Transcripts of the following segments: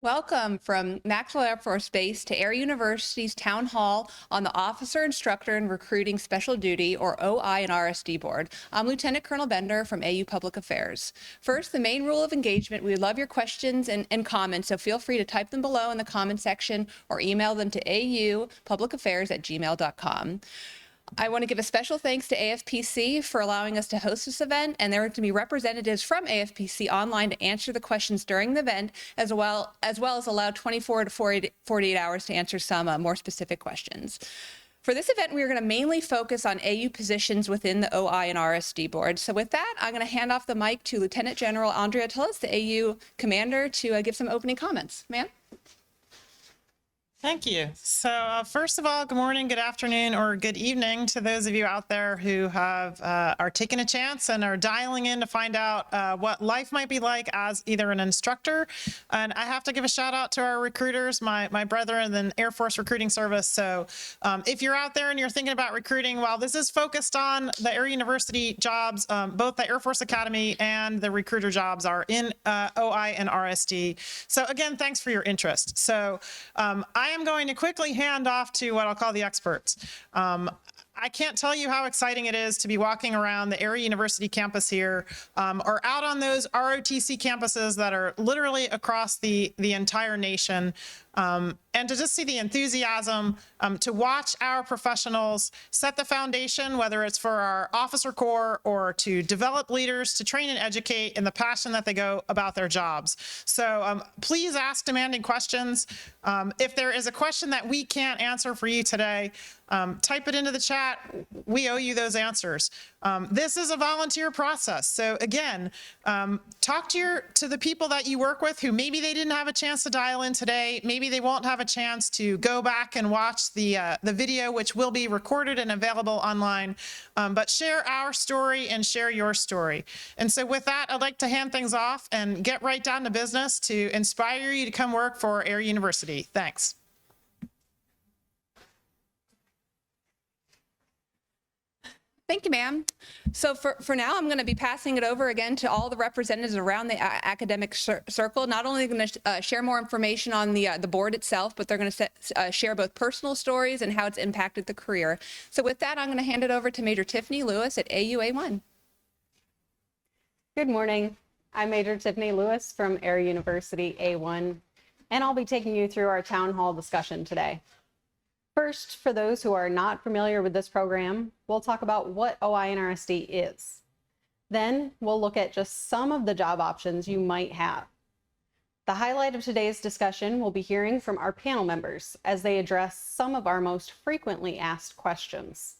Welcome from Maxwell Air Force Base to Air University's Town Hall on the Officer, Instructor, and Recruiting Special Duty, or OI&RSD Board. I'm Lieutenant Colonel Bender from AU Public Affairs. First, the main rule of engagement. We love your questions and comments, so feel free to type them below in the comment section or email them to aupublicaffairs@gmail.com. I want to give a special thanks to AFPC for allowing us to host this event, and there are to be representatives from AFPC online to answer the questions during the event, as well as allow 24 to 48 hours to answer some more specific questions. For this event, we are going to mainly focus on AU positions within the OI&RSD board. So with that, I'm going to hand off the mic to Lieutenant General Andrea Tillis, the AU commander, to give some opening comments. Ma'am? Thank you. So first of all, good morning, good afternoon, or good evening to those of you out there who are taking a chance and are dialing in to find out what life might be like as either an instructor. And I have to give a shout out to our recruiters, my brethren in the Air Force Recruiting Service. So if you're out there and you're thinking about recruiting, while this is focused on the Air University jobs, both the Air Force Academy and the recruiter jobs are in OI and RSD. So again, thanks for your interest. So I am going to quickly hand off to what I'll call the experts. I can't tell you how exciting it is to be walking around the Air University campus here or out on those ROTC campuses that are literally across the entire nation. And to just see the enthusiasm to watch our professionals set the foundation, whether it's for our officer corps or to develop leaders, to train and educate in the passion that they go about their jobs. So please ask demanding questions. If there is a question that we can't answer for you today, type it into the chat. We owe you those answers. This is a volunteer process. So again, talk to the people that you work with who maybe they didn't have a chance to dial in today. Maybe they won't have a chance to go back and watch the video, which will be recorded and available online. But share our story and share your story. And so with that, I'd like to hand things off and get right down to business to inspire you to come work for Air University. Thanks. Thank you, ma'am. So for now, I'm going to be passing it over again to all the representatives around the academic circle. Not only going to share more information on the board itself, but they're going to share both personal stories and how it's impacted the career. So with that, I'm going to hand it over to Major Tiffany Lewis at AUA1. Good morning. I'm Major Tiffany Lewis from Air University A1, and I'll be taking you through our town hall discussion today. First, for those who are not familiar with this program, we'll talk about what OI&RSD is. Then we'll look at just some of the job options you might have. The highlight of today's discussion will be hearing from our panel members as they address some of our most frequently asked questions.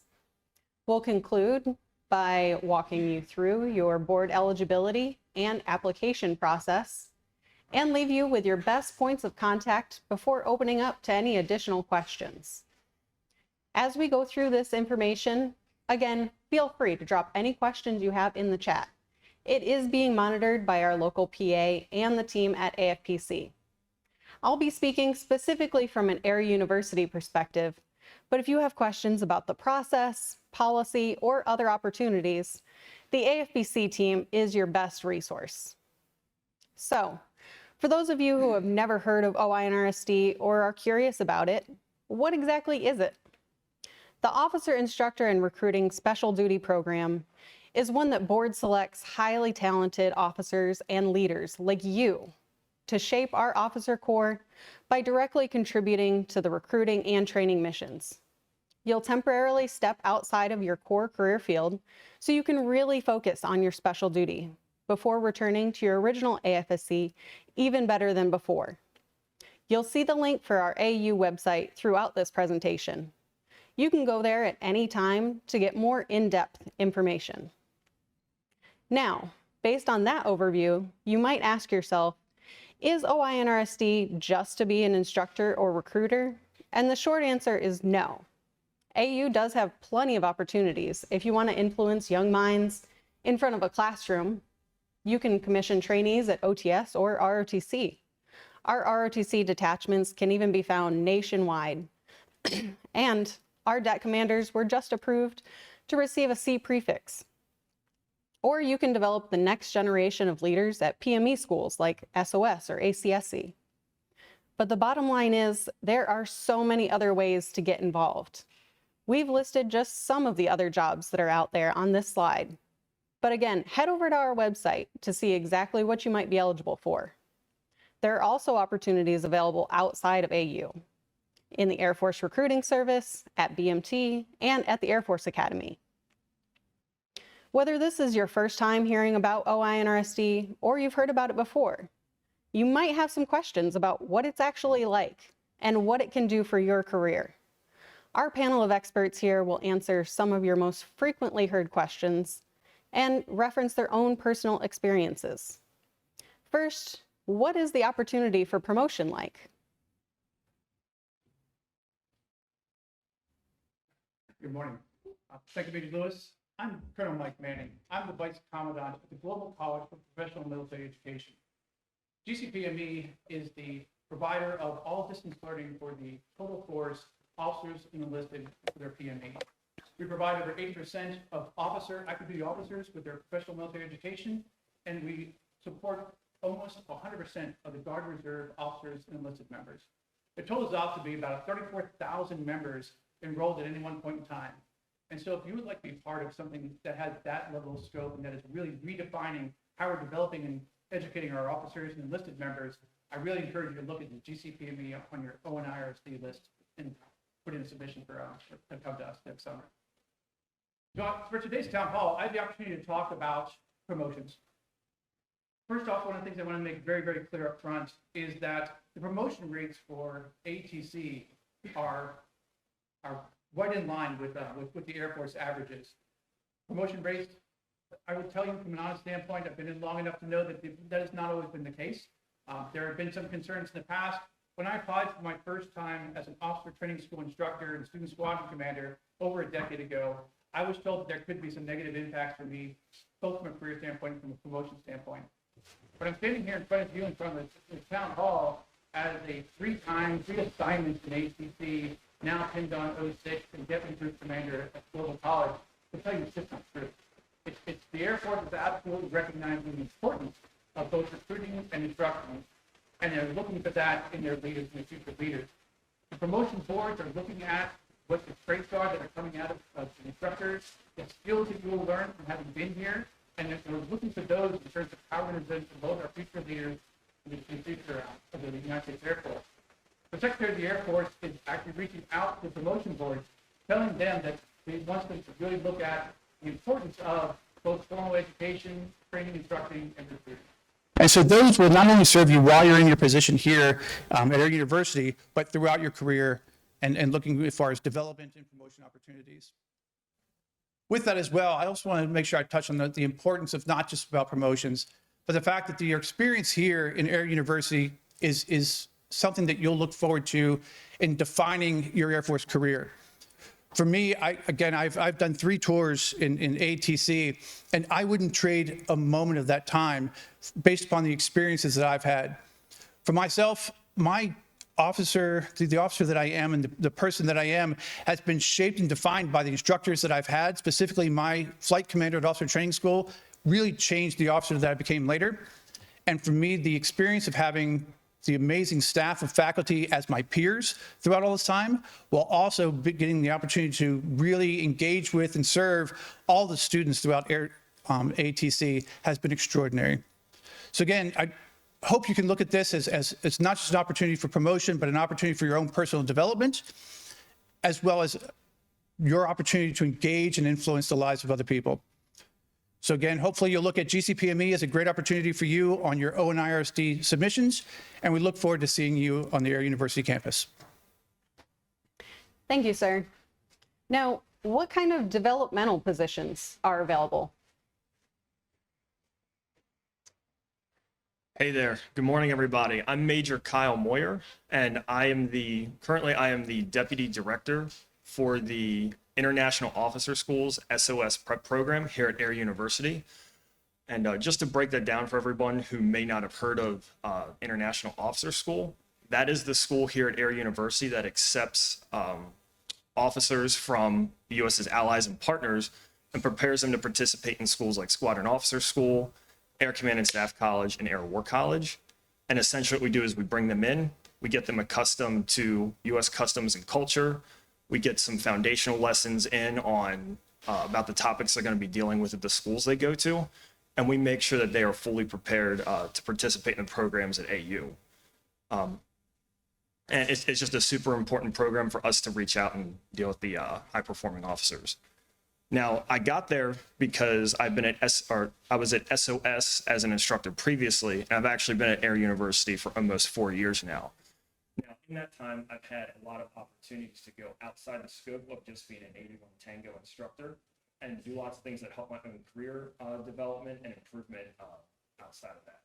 We'll conclude by walking you through your board eligibility and application process and leave you with your best points of contact before opening up to any additional questions. As we go through this information, again, feel free to drop any questions you have in the chat. It is being monitored by our local PA and the team at AFPC. I'll be speaking specifically from an Air University perspective, but if you have questions about the process, policy, or other opportunities, the AFPC team is your best resource. So, for those of you who have never heard of OI&RSD or are curious about it, what exactly is it? The Officer, Instructor, and Recruiting Special Duty Program is one that board selects highly talented officers and leaders like you to shape our officer corps by directly contributing to the recruiting and training missions. You'll temporarily step outside of your core career field so you can really focus on your special duty before returning to your original AFSC even better than before. You'll see the link for our AU website throughout this presentation. You can go there at any time to get more in-depth information. Now, based on that overview, you might ask yourself, is OI&RSD just to be an instructor or recruiter? And the short answer is no. AU does have plenty of opportunities if you want to influence young minds in front of a classroom. You can commission trainees at OTS or ROTC. Our ROTC detachments can even be found nationwide. And our DET commanders were just approved to receive a C prefix. Or you can develop the next generation of leaders at PME schools like SOS or ACSC. But the bottom line is there are so many other ways to get involved. We've listed just some of the other jobs that are out there on this slide. But again, head over to our website to see exactly what you might be eligible for. There are also opportunities available outside of AU, in the Air Force Recruiting Service, at BMT, and at the Air Force Academy. Whether this is your first time hearing about OI&RSD or you've heard about it before, you might have some questions about what it's actually like and what it can do for your career. Our panel of experts here will answer some of your most frequently heard questions and reference their own personal experiences. First, what is the opportunity for promotion like? Good morning. Thank you, Major Lewis. I'm Colonel Mike Manning. I'm the Vice Commandant at the Global College for Professional Military Education. GCPME is the provider of all distance learning for the total force, officers, and enlisted for their PME. We provide over 80% of active duty officers with their professional military education, and we support almost 100% of the Guard Reserve officers and enlisted members. It totals out to be about 34,000 members enrolled at any one point in time. And so if you would like to be part of something that has that level of scope and that is really redefining how we're developing and educating our officers and enlisted members, I really encourage you to look at the GCPME on your OI&RSD list and put in a submission to come to us next summer. So for today's town hall, I have the opportunity to talk about promotions. First off, one of the things I want to make very, very clear up front is that the promotion rates for ATC are right in line with the Air Force averages. Promotion rates, I would tell you from an honest standpoint, I've been in long enough to know that that has not always been the case. There have been some concerns in the past. When I applied for my first time as an officer training school instructor and student squadron commander over a decade ago, I was told that there could be some negative impacts for me, both from a career standpoint and from a promotion standpoint. But I'm standing here in front of you in front of the town hall as a three assignments in ATC, now pinned on 06 and Deputy Group Commander at Global College, to tell you it's just not true. It's the Air Force is absolutely recognizing the importance of both recruiting and instruction, and they're looking for that in their leaders and their future leaders. The promotion boards are looking at what the traits are that are coming out of the instructors, the skills that you will learn from having been here, and they're looking for those in terms of how we're going to promote our future leaders in the future of the United States Air Force. The Secretary of the Air Force is actually reaching out to the promotion boards, telling them that he wants them to really look at the importance of both formal education, training, instructing, and recruiting. And so those will not only serve you while you're in your position here at Air University, but throughout your career and looking as far as development and promotion opportunities. With that as well, I also want to make sure I touch on the importance of not just about promotions, but the fact that your experience here in Air University is something that you'll look forward to in defining your Air Force career. For me, I've done 3 tours in ATC, and I wouldn't trade a moment of that time based upon the experiences that I've had. For myself, the officer that I am and the person that I am has been shaped and defined by the instructors that I've had, specifically my flight commander at Officer Training School really changed the officer that I became later. And for me, the experience of having the amazing staff of faculty as my peers throughout all this time, while also getting the opportunity to really engage with and serve all the students throughout ATC has been extraordinary. So again, I hope you can look at this as it's not just an opportunity for promotion, but an opportunity for your own personal development, as well as your opportunity to engage and influence the lives of other people. So again, hopefully you'll look at GCPME as a great opportunity for you on your OI&RSD submissions, and we look forward to seeing you on the Air University campus. Thank you, sir. Now, what kind of developmental positions are available? Hey there. Good morning, everybody. I'm Major Kyle Moyer, and currently I am the Deputy Director for the International Officer School's SOS Prep program here at Air University. And just to break that down for everyone who may not have heard of International Officer School, that is the school here at Air University that accepts officers from the U.S.'s allies and partners and prepares them to participate in schools like Squadron Officer School, Air Command and Staff College, and Air War College. And essentially what we do is we bring them in, We get them accustomed to U.S. customs and culture. We get some foundational lessons in on about the topics they're going to be dealing with at the schools they go to. And we make sure that they are fully prepared to participate in the programs at AU. And it's just a super important program for us to reach out and deal with the high-performing officers. Now, I got there because I was at SOS as an instructor previously, and I've actually been at Air University for almost 4 years now. Now, in that time, I've had a lot of opportunities to go outside the scope of just being an 81 Tango instructor and do lots of things that help my own career development and improvement outside of that.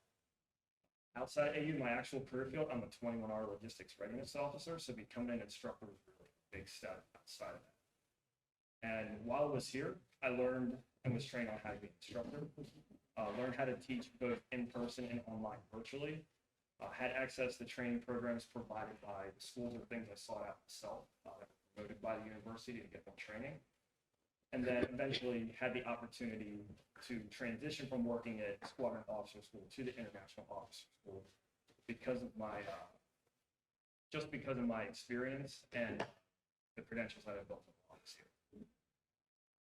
Outside of AU, my actual career field, I'm a 21-hour logistics readiness officer, so becoming an instructor was really a big step outside of that. And while I was here, I learned and was trained on how to be an instructor, learned how to teach both in person and online virtually, had access to training programs provided by the schools or things I sought out myself, promoted by the university to get them training. And then eventually had the opportunity to transition from working at Squadron Officer School to the International Officer School because of my, just because of my experience and the credentials that I built in the office here.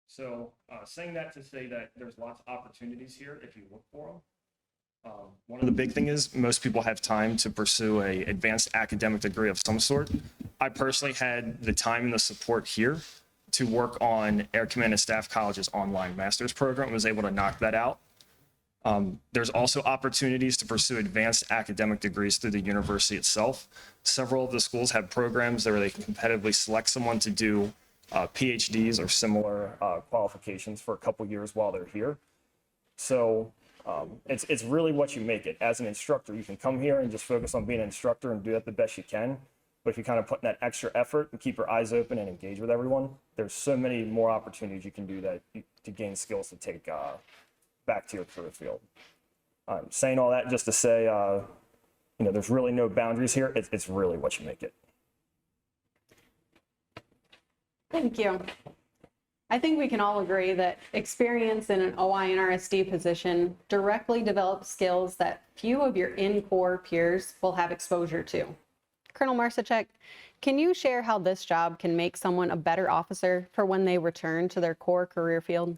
So saying that to say that there's lots of opportunities here if you look for them. One of the big things is most people have time to pursue an advanced academic degree of some sort. I personally had the time and the support here to work on Air Command and Staff College's online master's program, was able to knock that out. There's also opportunities to pursue advanced academic degrees through the university itself. Several of the schools have programs where they can competitively select someone to do PhDs or similar qualifications for a couple years while they're here. So it's really what you make it. As an instructor, you can come here and just focus on being an instructor and do that the best you can. But if you kind of put in that extra effort and keep your eyes open and engage with everyone, there's so many more opportunities you can do to gain skills to take back to your career field. Saying all that just to say, there's really no boundaries here. It's really what you make it. Thank you. I think we can all agree that experience in an OI&RSD position directly develops skills that few of your in-corps peers will have exposure to. Colonel Marcichek, can you share how this job can make someone a better officer for when they return to their core career field?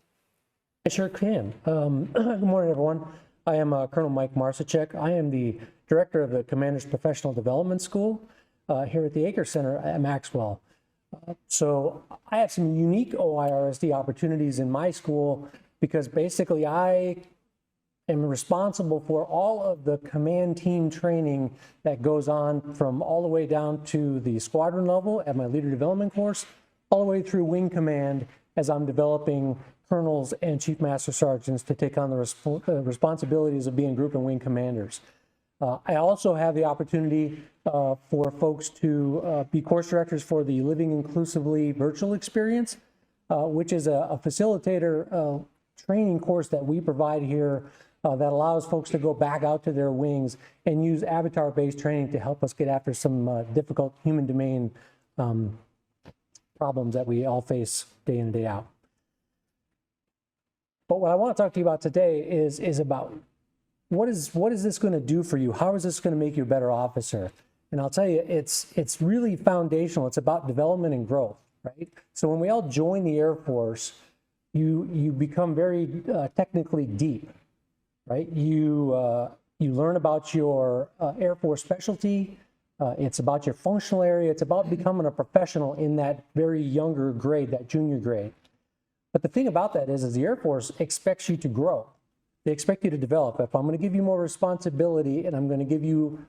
I sure can. Good morning, everyone. I am Colonel Mike Marcichek. I am the director of the Commander's Professional Development School here at the Acre Center at Maxwell. So I have some unique OI&RSD opportunities in my school because basically I am responsible for all of the command team training that goes on from all the way down to the squadron level at my leader development course, all the way through wing command as I'm developing colonels and chief master sergeants to take on the responsibilities of being group and wing commanders. I also have the opportunity for folks to be course directors for the Living Inclusively virtual experience, which is a facilitator training course that we provide here that allows folks to go back out to their wings and use avatar-based training to help us get after some difficult human domain problems that we all face day in and day out. But what I want to talk to you about today is about what is this going to do for you? How is this going to make you a better officer? And I'll tell you, it's really foundational. It's about development and growth, right? So when we all join the Air Force, you become very technically deep, right? You learn about your Air Force specialty. It's about your functional area. It's about becoming a professional in that very younger grade, that junior grade. But the thing about that is the Air Force expects you to grow. They expect you to develop. If I'm going to give you more responsibility and I'm going to give you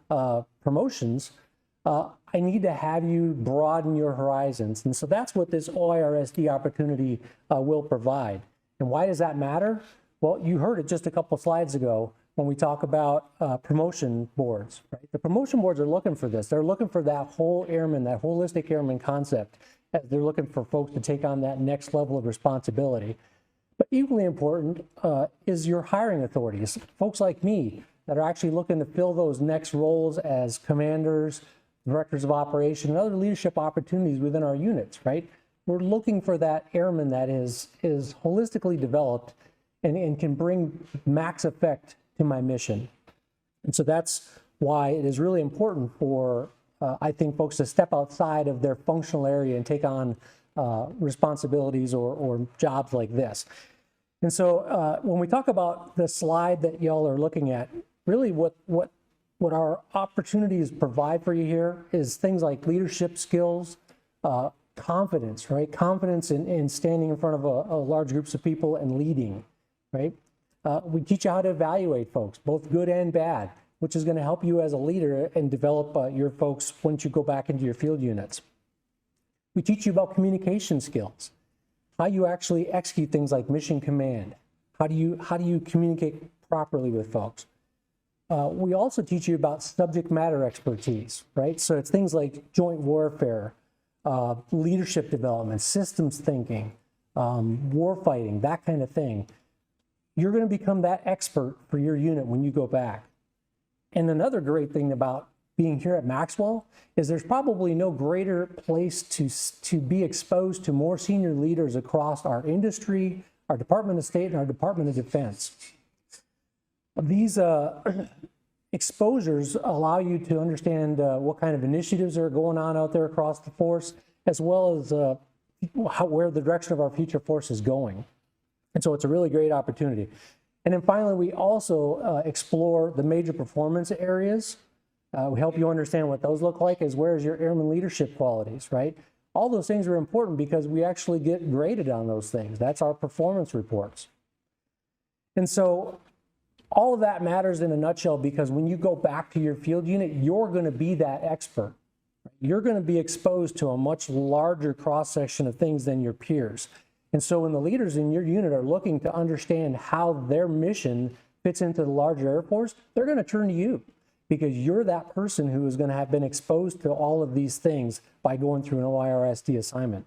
promotions, I need to have you broaden your horizons. And so that's what this OI&RSD opportunity will provide. And why does that matter? Well, you heard it just a couple slides ago when we talk about promotion boards, right? The promotion boards are looking for this. They're looking for that whole airman, that holistic airman concept. They're looking for folks to take on that next level of responsibility. But equally important is your hiring authorities, folks like me that are actually looking to fill those next roles as commanders, directors of operation, and other leadership opportunities within our units, right? We're looking for that airman that is holistically developed and can bring max effect to my mission. And so that's why it is really important for I think, folks to step outside of their functional area and take on responsibilities or jobs like this. And so when we talk about the slide that y'all are looking at, really what our opportunities provide for you here is things like leadership skills, confidence, right? Confidence in standing in front of a large groups of people and leading, right? We teach you how to evaluate folks, both good and bad, which is going to help you as a leader and develop your folks once you go back into your field units. We teach you about communication skills, how you actually execute things like mission command. How do you communicate properly with folks? We also teach you about subject matter expertise, right? So it's things like joint warfare, leadership development, systems thinking, war fighting, that kind of thing. You're going to become that expert for your unit when you go back. And another great thing about being here at Maxwell is there's probably no greater place to be exposed to more senior leaders across our industry, our Department of State, and our Department of Defense. These exposures allow you to understand what kind of initiatives are going on out there across the force, as well as where the direction of our future force is going. And so it's a really great opportunity. And then finally, we also explore the major performance areas. We help you understand what those look like, as well as your airman leadership qualities, right? All those things are important because we actually get graded on those things. That's our performance reports. And so all of that matters in a nutshell, because when you go back to your field unit, you're going to be that expert. You're going to be exposed to a much larger cross-section of things than your peers. And so when the leaders in your unit are looking to understand how their mission fits into the larger Air Force, they're going to turn to you, because you're that person who is going to have been exposed to all of these things by going through an OI&RSD assignment.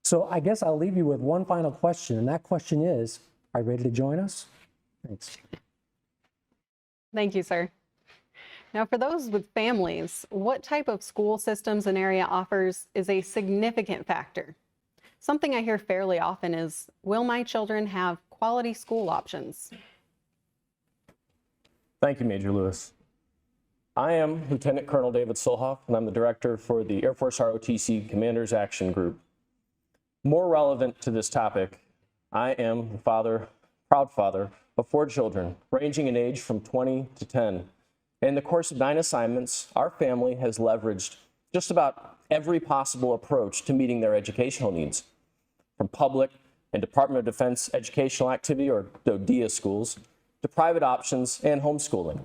So I guess I'll leave you with one final question, and that question is, are you ready to join us? Thanks. Thank you, sir. Now, for those with families, what type of school systems an area offers is a significant factor. Something I hear fairly often is, will my children have quality school options? Thank you, Major Lewis. I am Lieutenant Colonel David Solhoff, and I'm the director for the Air Force ROTC Commanders Action Group. More relevant to this topic, I am the proud father of 4 children, ranging in age from 20 to 10. In the course of 9 assignments, our family has leveraged just about every possible approach to meeting their educational needs, from public and Department of Defense educational activity, or DoDEA schools, to private options and homeschooling.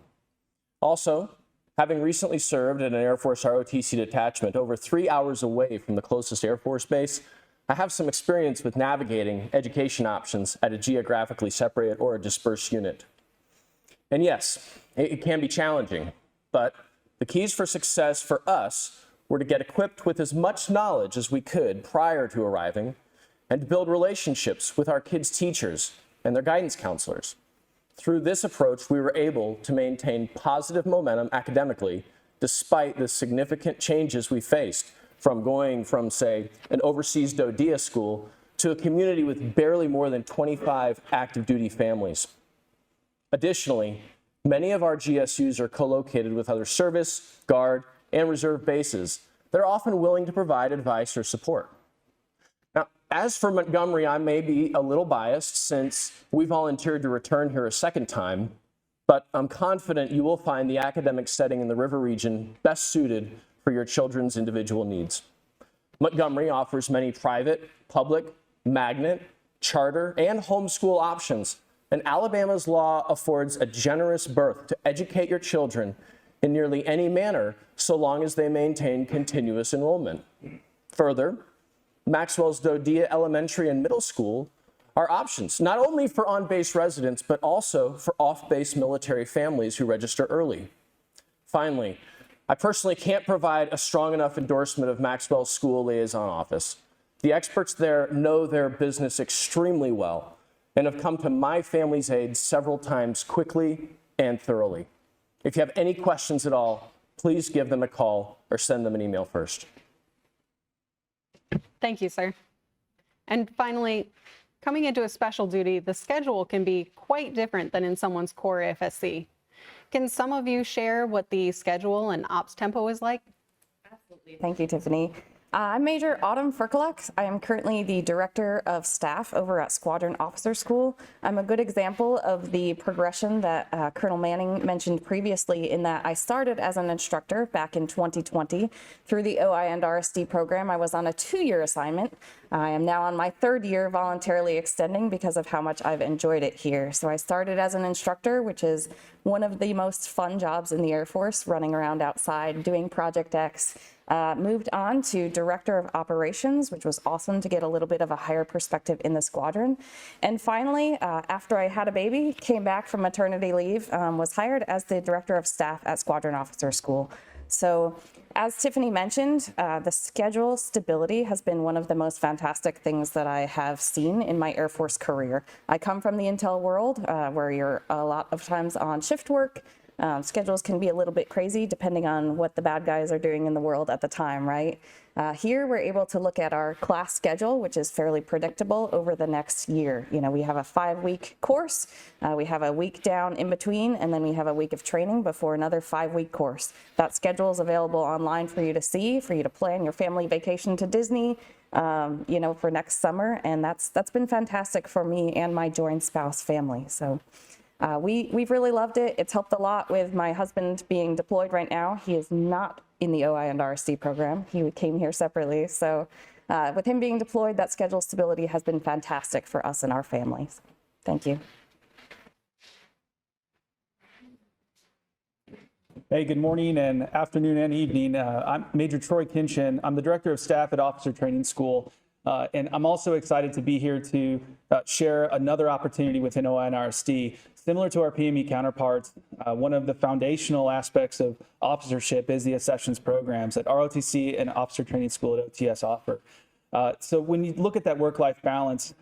Also, having recently served at an Air Force ROTC detachment over 3 hours away from the closest Air Force base, I have some experience with navigating education options at a geographically separated or a dispersed unit. And yes, it can be challenging, but the keys for success for us were to get equipped with as much knowledge as we could prior to arriving, and to build relationships with our kids' teachers and their guidance counselors. Through this approach, we were able to maintain positive momentum academically, despite the significant changes we faced from going from, say, an overseas DoDEA school to a community with barely more than 25 active duty families. Additionally, many of our GSUs are co-located with other service, guard, and reserve bases that are often willing to provide advice or support. Now, as for Montgomery, I may be a little biased since we volunteered to return here a second time, but I'm confident you will find the academic setting in the River region best suited for your children's individual needs. Montgomery offers many private, public, magnet, charter, and homeschool options, and Alabama's law affords a generous berth to educate your children in nearly any manner, so long as they maintain continuous enrollment. Further, Maxwell's DoDEA Elementary and Middle School are options, not only for on-base residents, but also for off-base military families who register early. Finally, I personally can't provide a strong enough endorsement of Maxwell's School Liaison Office. The experts there know their business extremely well and have come to my family's aid several times quickly and thoroughly. If you have any questions at all, please give them a call or send them an email first. Thank you, sir. And finally, coming into a special duty, the schedule can be quite different than in someone's core AFSC. Can some of you share what the schedule and ops tempo is like? Absolutely. Thank you, Tiffany. I'm Major Autumn Ferkaluk. I am currently the Director of Staff over at Squadron Officer School. I'm a good example of the progression that Colonel Manning mentioned previously, in that I started as an instructor back in 2020 through the OI&RSD program. I was on a 2-year assignment. I am now on my 3rd year, voluntarily extending because of how much I've enjoyed it here. So I started as an instructor, which is one of the most fun jobs in the Air Force, running around outside doing Project X. Moved on to Director of Operations, which was awesome to get a little bit of a higher perspective in the squadron. And finally, after I had a baby, came back from maternity leave, was hired as the Director of Staff at Squadron Officer School. So as Tiffany mentioned, the schedule stability has been one of the most fantastic things that I have seen in my Air Force career. I come from the intel world, where you're a lot of times on shift work. Schedules can be a little bit crazy depending on what the bad guys are doing in the world at the time, right? Here we're able to look at our class schedule, which is fairly predictable over the next year. You know, we have a 5-week course, we have a week down in between, and then we have a week of training before another 5-week course. That schedule is available online for you to see, for you to plan your family vacation to Disney, you know, for next summer. And that's been fantastic for me and my joint spouse family. So we've really loved it. It's helped a lot with my husband being deployed right now. He is not in the OI&RSD program. He came here separately. So with him being deployed, that schedule stability has been fantastic for us and our families. Thank you. Hey, good morning and afternoon and evening. I'm Major Troy Kinchin. I'm the Director of Staff at Officer Training School. And I'm also excited to be here to share another opportunity within OI&RSD. Similar to our PME counterparts, one of the foundational aspects of officership is the accessions programs that ROTC and Officer Training School at OTS offer. So when you look at that work-life balance,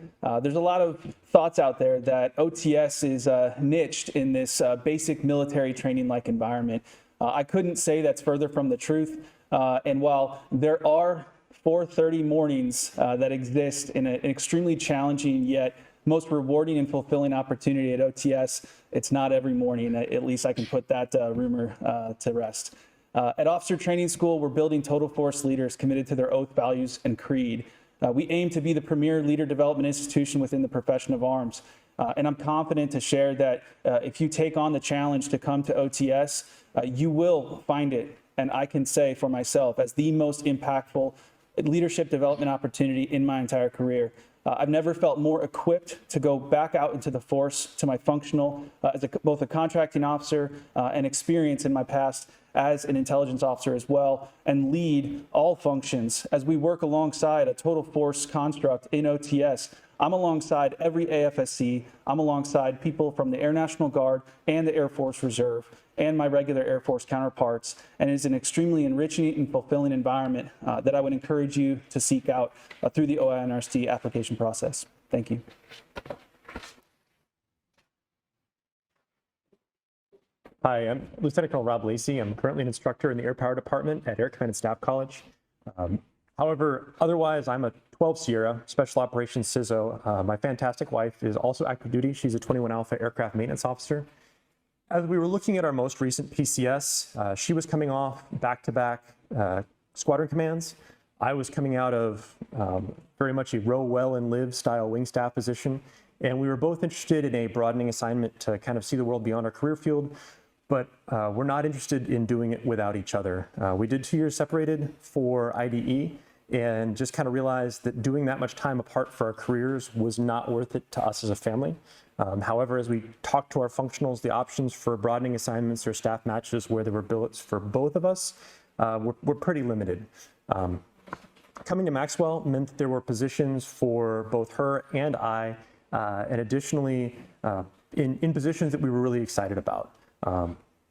there's a lot of thoughts out there that OTS is niched in this basic military training-like environment. I couldn't say that's further from the truth. And while there are 4:30 mornings that exist in an extremely challenging yet most rewarding and fulfilling opportunity at OTS, it's not every morning. At least I can put that rumor to rest. At Officer Training School, we're building total force leaders committed to their oath, values, and creed. We aim to be the premier leader development institution within the profession of arms. And I'm confident to share that if you take on the challenge to come to OTS, you will find it, and I can say for myself, as the most impactful leadership development opportunity in my entire career. I've never felt more equipped to go back out into the force to my functional, as both a contracting officer and experience in my past as an intelligence officer as well, and lead all functions as we work alongside a total force construct in OTS. I'm alongside every AFSC. I'm alongside people from the Air National Guard and the Air Force Reserve and my regular Air Force counterparts. And it's an extremely enriching and fulfilling environment that I would encourage you to seek out through the OI&RSD application process. Thank you. Hi, I'm Lieutenant Colonel Rob Lacey. I'm currently an instructor in the Air Power Department at Air Command and Staff College. However, otherwise, I'm a 12 Sierra Special Operations CISO. My fantastic wife is also active duty. She's a 21 Alpha aircraft maintenance officer. As we were looking at our most recent PCS, she was coming off back-to-back squadron commands. I was coming out of very much a row well and live style wing staff position. And we were both interested in a broadening assignment to kind of see the world beyond our career field, but we're not interested in doing it without each other. We did 2 years separated for IDE and just kind of realized that doing that much time apart for our careers was not worth it to us as a family. However, as we talked to our functionals, the options for broadening assignments or staff matches where there were billets for both of us were pretty limited. Coming to Maxwell meant that there were positions for both her and I, and additionally in positions that we were really excited about.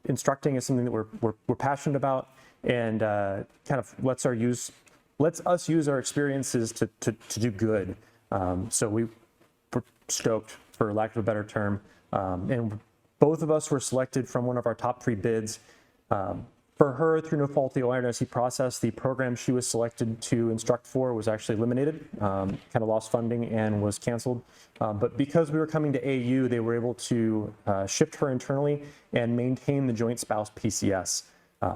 Instructing is something that we're passionate about, and kind of lets us use our experiences to do good. So we were stoked, for lack of a better term, and both of us were selected from one of our top 3 bids. For her, through no fault of the OI&RSD process, the program she was selected to instruct for was actually eliminated, kind of lost funding and was canceled. But because we were coming to AU, they were able to shift her internally and maintain the joint spouse PCS.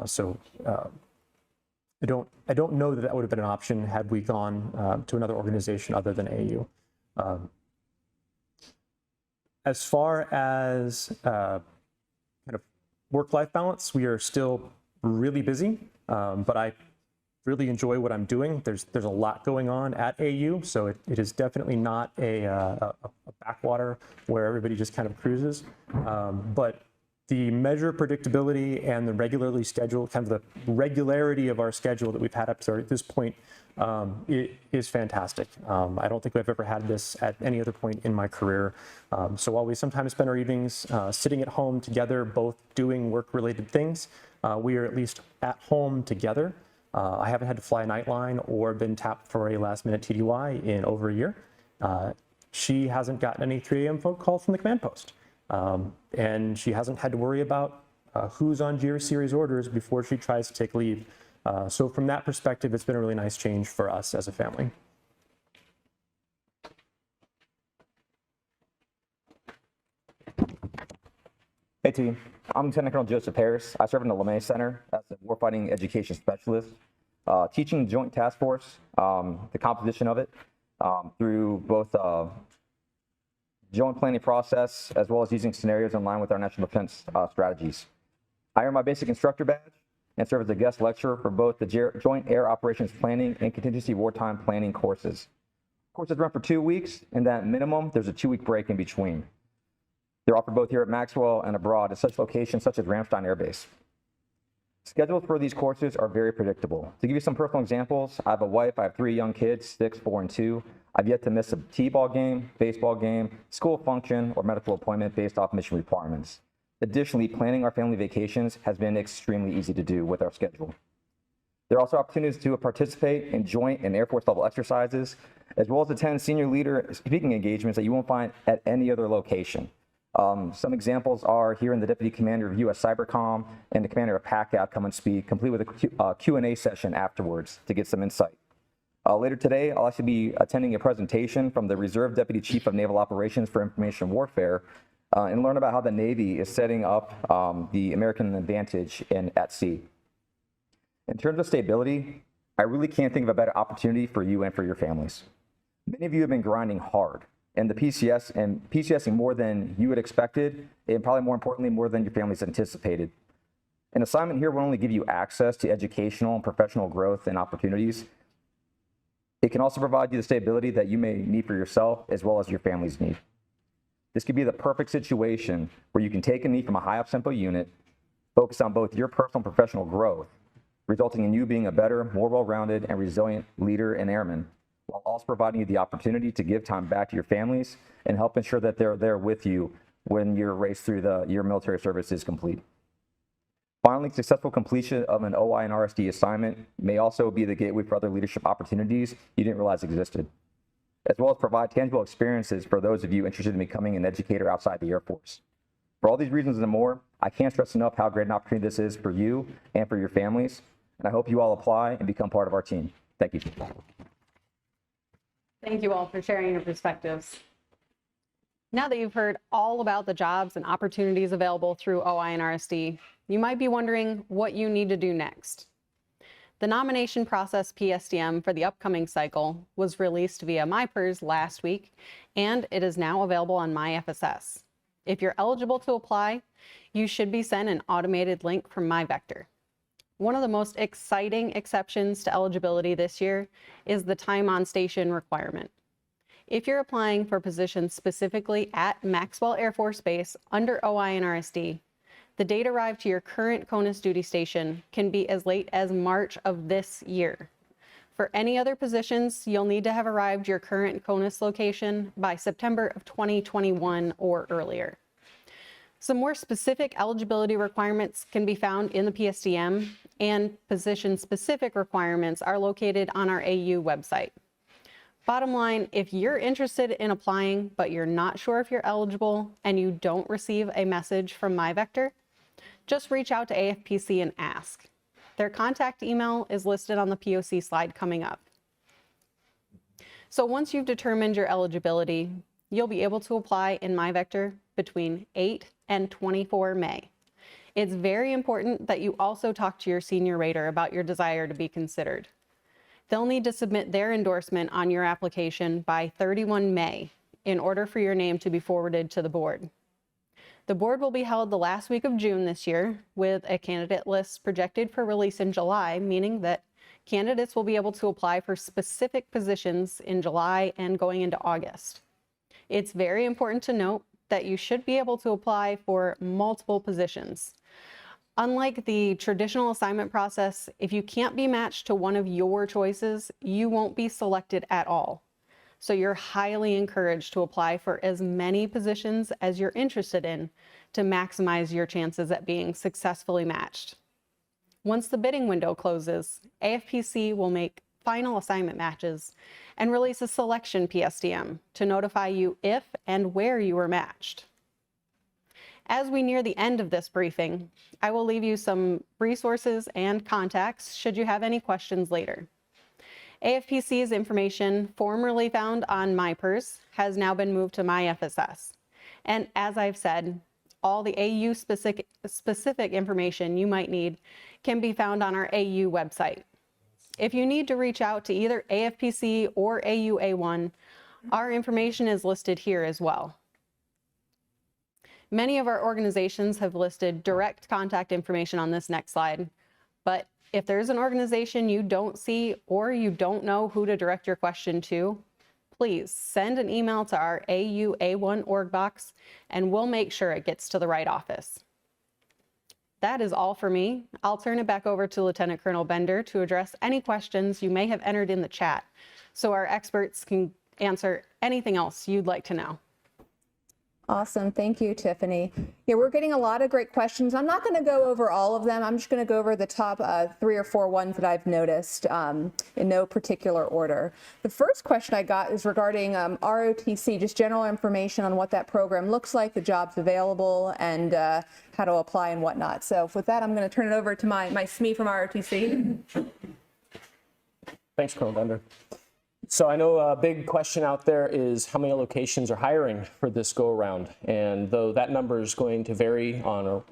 So I don't know that that would have been an option had we gone to another organization other than AU. As far as kind of work-life balance, we are still really busy, but I really enjoy what I'm doing. There's a lot going on at AU, so it is definitely not a backwater where everybody just kind of cruises. But the measure of predictability and the regularly scheduled, kind of the regularity of our schedule that we've had up to this point, it is fantastic. I don't think I've ever had this at any other point in my career. So while we sometimes spend our evenings sitting at home together, both doing work-related things, we are at least at home together. I haven't had to fly a nightline or been tapped for a last-minute TDY in over a year. She hasn't gotten any 3 a.m. phone call from the command post. And she hasn't had to worry about who's on GR series orders before she tries to take leave. So from that perspective, it's been a really nice change for us as a family. Hey team, I'm Lieutenant Colonel Joseph Harris. I serve in the LeMay Center as a Warfighting Education Specialist, teaching the Joint Task Force, the composition of it, through both joint planning process as well as using scenarios in line with our national defense strategies. I earn my basic instructor badge and serve as a guest lecturer for both the Joint Air Operations Planning and Contingency Wartime Planning courses. Courses run for 2 weeks, and at minimum, there's a 2-week break in between. They're offered both here at Maxwell and abroad at such locations such as Ramstein Air Base. Schedules for these courses are very predictable. To give you some personal examples, I have a wife, I have 3 young kids, 6, 4, and 2. I've yet to miss a T-ball game, baseball game, school function, or medical appointment based off mission requirements. Additionally, planning our family vacations has been extremely easy to do with our schedule. There are also opportunities to participate in joint and Air Force level exercises, as well as attend senior leader speaking engagements that you won't find at any other location. Some examples are here in the Deputy Commander of U.S. Cybercom and the Commander of PACAP come and speak, complete with a Q&A session afterwards to get some insight. Later today, I'll actually be attending a presentation from the Reserve Deputy Chief of Naval Operations for Information Warfare and learn about how the Navy is setting up the American advantage at sea. In terms of stability, I really can't think of a better opportunity for you and for your families. Many of you have been grinding hard, and PCSing more than you had expected, and probably more importantly, more than your families anticipated. An assignment here will only give you access to educational and professional growth and opportunities. It can also provide you the stability that you may need for yourself as well as your family's need. This could be the perfect situation where you can take a knee from a high up tempo unit, focus on both your personal and professional growth, resulting in you being a better, more well-rounded and resilient leader and airman, while also providing you the opportunity to give time back to your families and help ensure that they're there with you when your race through your military service is complete. Finally, successful completion of an OI&RSD assignment may also be the gateway for other leadership opportunities you didn't realize existed, as well as provide tangible experiences for those of you interested in becoming an educator outside the Air Force. For all these reasons and more, I can't stress enough how great an opportunity this is for you and for your families, and I hope you all apply and become part of our team. Thank you. Thank you all for sharing your perspectives. Now that you've heard all about the jobs and opportunities available through OI&RSD, you might be wondering what you need to do next. The nomination process PSDM for the upcoming cycle was released via MyPERS last week, and it is now available on MyFSS. If you're eligible to apply, you should be sent an automated link from MyVector. One of the most exciting exceptions to eligibility this year is the time on station requirement. If you're applying for positions specifically at Maxwell Air Force Base under OI&RSD, the date arrived to your current CONUS duty station can be as late as March of this year. For any other positions, you'll need to have arrived your current CONUS location by September of 2021 or earlier. Some more specific eligibility requirements can be found in the PSDM, and position-specific requirements are located on our AU website. Bottom line, if you're interested in applying, but you're not sure if you're eligible and you don't receive a message from MyVector, just reach out to AFPC and ask. Their contact email is listed on the POC slide coming up. So once you've determined your eligibility, you'll be able to apply in MyVector between 8 and 24 May. It's very important that you also talk to your senior rater about your desire to be considered. They'll need to submit their endorsement on your application by 31 May in order for your name to be forwarded to the board. The board will be held the last week of June this year with a candidate list projected for release in July, meaning that candidates will be able to apply for specific positions in July and going into August. It's very important to note that you should be able to apply for multiple positions. Unlike the traditional assignment process, if you can't be matched to one of your choices, you won't be selected at all. So you're highly encouraged to apply for as many positions as you're interested in to maximize your chances at being successfully matched. Once the bidding window closes, AFPC will make final assignment matches and release a selection PSDM to notify you if and where you were matched. As we near the end of this briefing, I will leave you some resources and contacts should you have any questions later. AFPC's information, formerly found on MyPERS, has now been moved to MyFSS. And as I've said, all the AU specific information you might need can be found on our AU website. If you need to reach out to either AFPC or AUA1, our information is listed here as well. Many of our organizations have listed direct contact information on this next slide, but if there's an organization you don't see or you don't know who to direct your question to, please send an email to our AUA1 org box and we'll make sure it gets to the right office. That is all for me. I'll turn it back over to Lieutenant Colonel Bender to address any questions you may have entered in the chat so our experts can answer anything else you'd like to know. Awesome. Thank you, Tiffany. Yeah, we're getting a lot of great questions. I'm not going to go over all of them. I'm just going to go over the top 3 or 4 ones that I've noticed in no particular order. The first question I got is regarding ROTC, just general information on what that program looks like, the jobs available, and how to apply and whatnot. So with that, I'm going to turn it over to my SME from ROTC. Thanks, Colonel Bender. So I know a big question out there is how many locations are hiring for this go around. And though that number is going to vary on a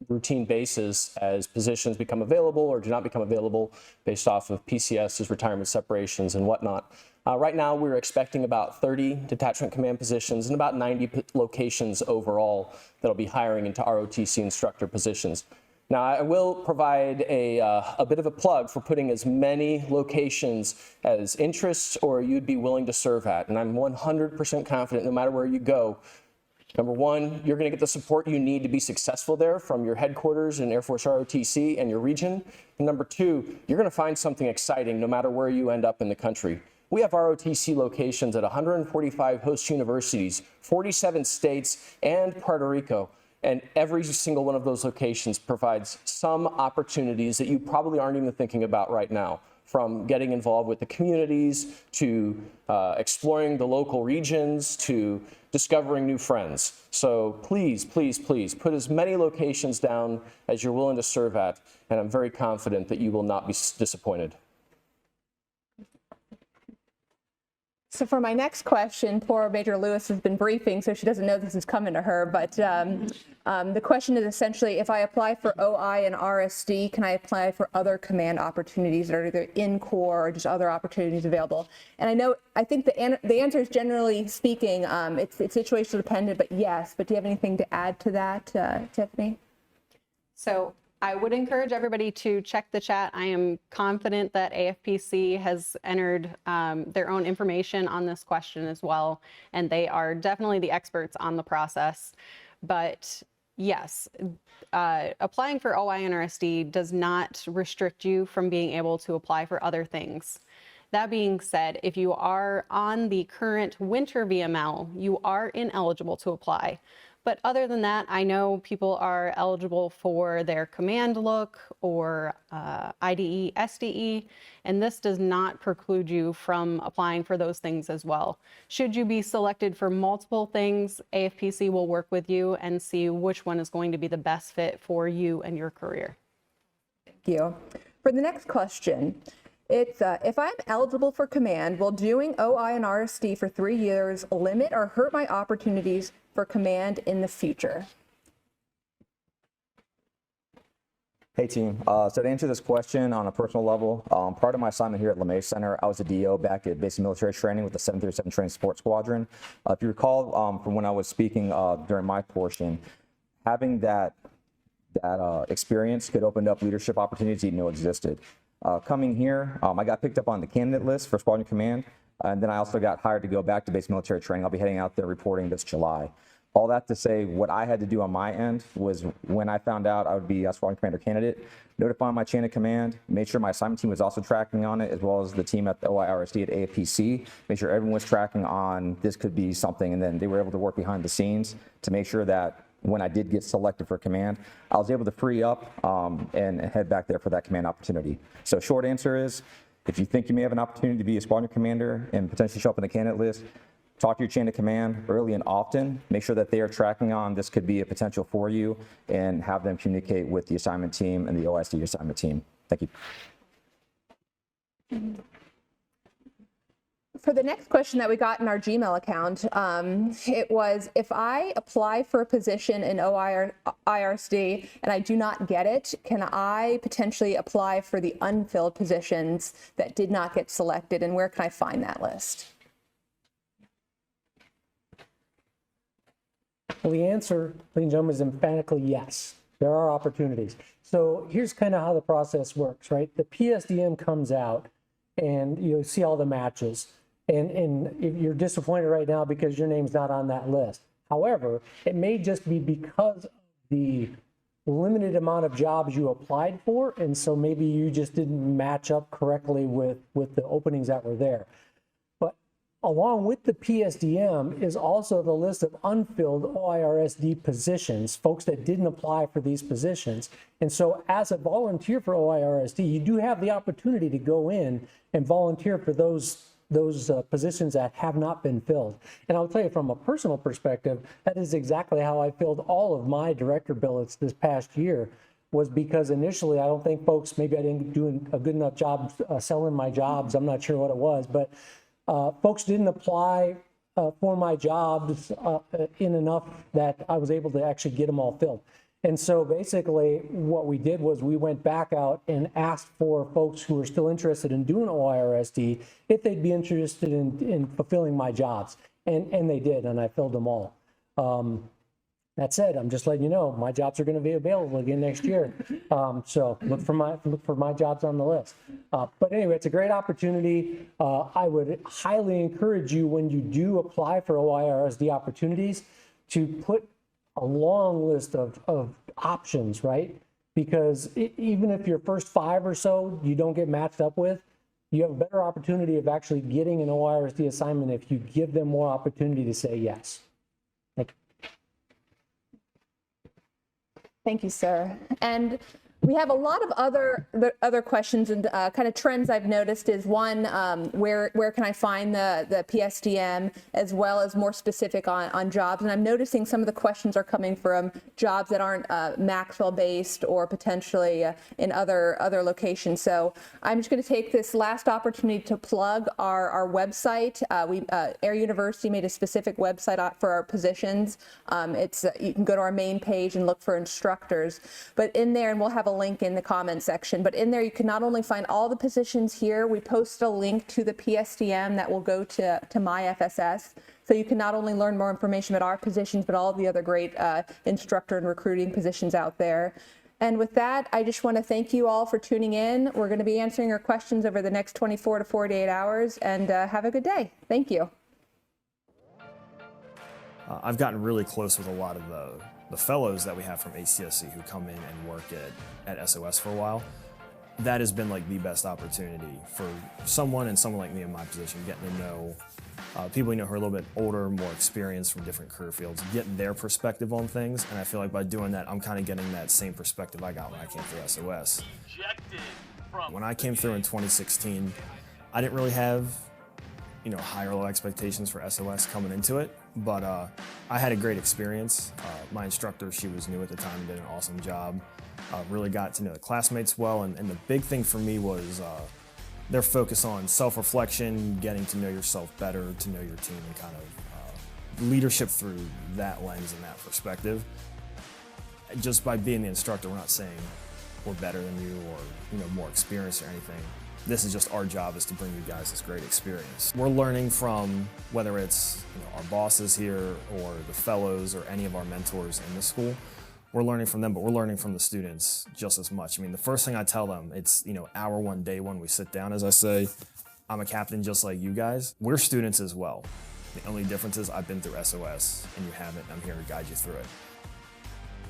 routine basis as positions become available or do not become available based off of PCS's retirement separations and whatnot. Right now, we're expecting about 30 detachment command positions and about 90 locations overall that'll be hiring into ROTC instructor positions. Now, I will provide a bit of a plug for putting as many locations as interests or you'd be willing to serve at. And I'm 100% confident no matter where you go, number one, you're going to get the support you need to be successful there from your headquarters in Air Force ROTC and your region. And number two, you're going to find something exciting no matter where you end up in the country. We have ROTC locations at 145 host universities, 47 states, and Puerto Rico. And every single one of those locations provides some opportunities that you probably aren't even thinking about right now, from getting involved with the communities to exploring the local regions to discovering new friends. So please, please, please put as many locations down as you're willing to serve at, and I'm very confident that you will not be disappointed. So for my next question, poor Major Lewis has been briefing, so she doesn't know this is coming to her. But the question is essentially, if I apply for OI and RSD, can I apply for other command opportunities that are either in Corps or just other opportunities available? And I think the answer is generally speaking, it's situational dependent, but yes. But do you have anything to add to that, Tiffany? So I would encourage everybody to check the chat. I am confident that AFPC has entered their own information on this question as well, and they are definitely the experts on the process. But yes, applying for OI&RSD does not restrict you from being able to apply for other things. That being said, if you are on the current winter VML, you are ineligible to apply. But other than that, I know people are eligible for their command look or IDE, SDE, and this does not preclude you from applying for those things as well. Should you be selected for multiple things, AFPC will work with you and see which one is going to be the best fit for you and your career. Thank you. For the next question, it's if I'm eligible for command, will doing OI and RSD for 3 years limit or hurt my opportunities for command in the future? Hey team, so to answer this question on a personal level, prior to my assignment here at LeMay Center, I was a DO back at basic military training with the 737 Training Support Squadron. If you recall from when I was speaking during my portion, having that experience could open up leadership opportunities you didn't know existed. Coming here, I got picked up on the candidate list for Squadron Command, and then I also got hired to go back to basic military training. I'll be heading out there reporting this July. All that to say, what I had to do on my end was when I found out I would be a Squadron Commander candidate, notify my chain of command, make sure my assignment team was also tracking on it, as well as the team at the OI&RSD at AFPC, make sure everyone was tracking on this could be something, and then they were able to work behind the scenes to make sure that when I did get selected for command, I was able to free up and head back there for that command opportunity. So short answer is, if you think you may have an opportunity to be a Squadron Commander and potentially show up in the candidate list, talk to your chain of command early and often. Make sure that they are tracking on this could be a potential for you, and have them communicate with the assignment team and the OISD assignment team. Thank you. For the next question that we got in our Gmail account, it was, if I apply for a position in OI&RSD and I do not get it, can I potentially apply for the unfilled positions that did not get selected, and where can I find that list? Well, the answer, ladies and gentlemen, is emphatically yes. There are opportunities. So here's kind of how the process works, right? The PSDM comes out and you see all the matches. And you're disappointed right now because your name's not on that list. However, it may just be because of the limited amount of jobs you applied for, and so maybe you just didn't match up correctly with the openings that were there. But along with the PSDM is also the list of unfilled OI&RSD positions, folks that didn't apply for these positions. And so as a volunteer for OI&RSD, you do have the opportunity to go in and volunteer for those positions that have not been filled. And I'll tell you, from a personal perspective, that is exactly how I filled all of my director billets this past year, was because initially I don't think folks, maybe I didn't do a good enough job selling my jobs. I'm not sure what it was, but folks didn't apply for my jobs in enough that I was able to actually get them all filled. And so basically what we did was we went back out and asked for folks who were still interested in doing OI&RSD if they'd be interested in fulfilling my jobs. And they did, and I filled them all. That said, I'm just letting you know, my jobs are going to be available again next year. So look for my jobs on the list. But anyway, it's a great opportunity. I would highly encourage you, when you do apply for OI&RSD opportunities, to put a long list of options, right? Because even if your first 5 or so you don't get matched up with, you have a better opportunity of actually getting an OI&RSD assignment if you give them more opportunity to say yes. Thank you, sir. And we have a lot of other questions and kind of trends I've noticed is one, where can I find the PSDM, as well as more specific on jobs. And I'm noticing some of the questions are coming from jobs that aren't Maxwell based or potentially in other locations. So I'm just going to take this last opportunity to plug our website. Air University made a specific website for our positions. You can go to our main page and look for instructors, but in there, and we'll have a link in the comment section, but in there you can not only find all the positions here, we post a link to the PSDM that will go to my FSS. So you can not only learn more information about our positions, but all of the other great instructor and recruiting positions out there. And with that, I just want to thank you all for tuning in. We're going to be answering your questions over the next 24 to 48 hours, and have a good day. Thank you. I've gotten really close with a lot of the fellows that we have from ACSC who come in and work at SOS for a while. That has been like the best opportunity for someone like me in my position, getting to know people who are a little bit older, more experienced from different career fields, getting their perspective on things. And I feel like by doing that, I'm kind of getting that same perspective I got when I came through SOS. When I came through in 2016, I didn't really have high or low expectations for SOS coming into it, but I had a great experience. My instructor, she was new at the time, did an awesome job. Really got to know the classmates well, and the big thing for me was their focus on self-reflection, getting to know yourself better, to know your team, and kind of leadership through that lens and that perspective. Just by being the instructor, we're not saying we're better than you or, you know, more experienced or anything. This is just our job, is to bring you guys this great experience. We're learning from, whether it's, you know, our bosses here or the fellows or any of our mentors in the school. We're learning from them, but we're learning from the students just as much. I mean, the first thing I tell them, it's, you know, hour one, day one, we sit down, as I say, I'm a captain just like you guys. We're students as well. The only difference is I've been through SOS and you haven't, and I'm here to guide you through it.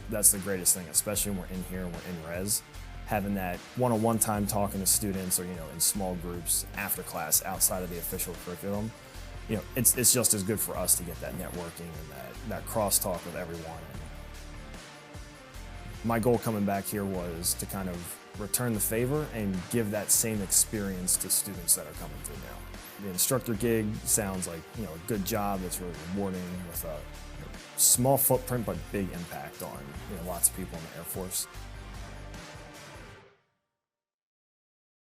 That's the greatest thing, especially when we're in here and we're in res. Having that one-on-one time talking to students, or, you know, in small groups after class outside of the official curriculum, you know, it's just as good for us to get that networking and that crosstalk with everyone. My goal coming back here was to kind of return the favor and give that same experience to students that are coming through now. The instructor gig sounds like, you know, a good job that's really rewarding, with a small footprint but big impact on, you know, lots of people in the Air Force.